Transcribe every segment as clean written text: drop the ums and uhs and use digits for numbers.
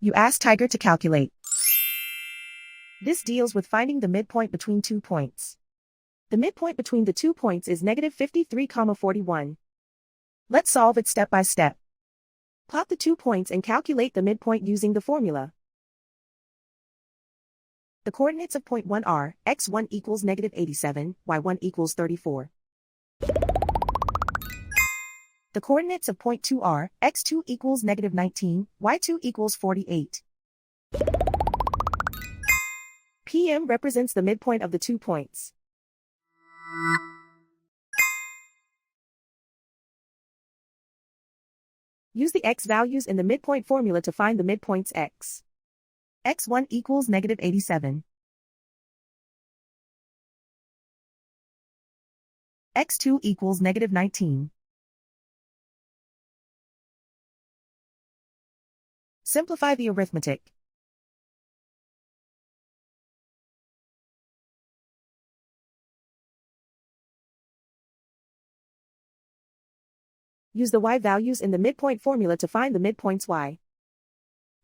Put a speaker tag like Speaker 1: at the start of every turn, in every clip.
Speaker 1: You ask Tiger to calculate. This deals with finding the midpoint between 2 points. The midpoint between the 2 points is -53,41. Let's solve it step by step. Plot the 2 points and calculate the midpoint using the formula. The coordinates of point 1 are, x1 equals -87, y1 equals 34. The coordinates of point 2 are, x2 equals -19, y2 equals 48. PM represents the midpoint of the 2 points. Use the x values in the midpoint formula to find the midpoints x. x1 equals -87. x2 equals -19. Simplify the arithmetic. Use the y values in the midpoint formula to find the midpoints y.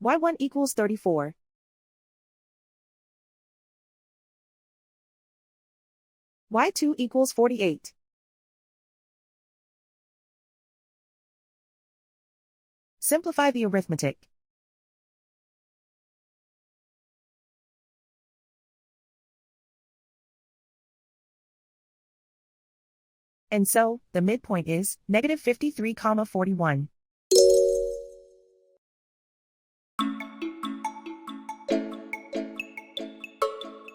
Speaker 1: y1 equals 34. y2 equals 48. Simplify the arithmetic. And so, the midpoint is -53,41.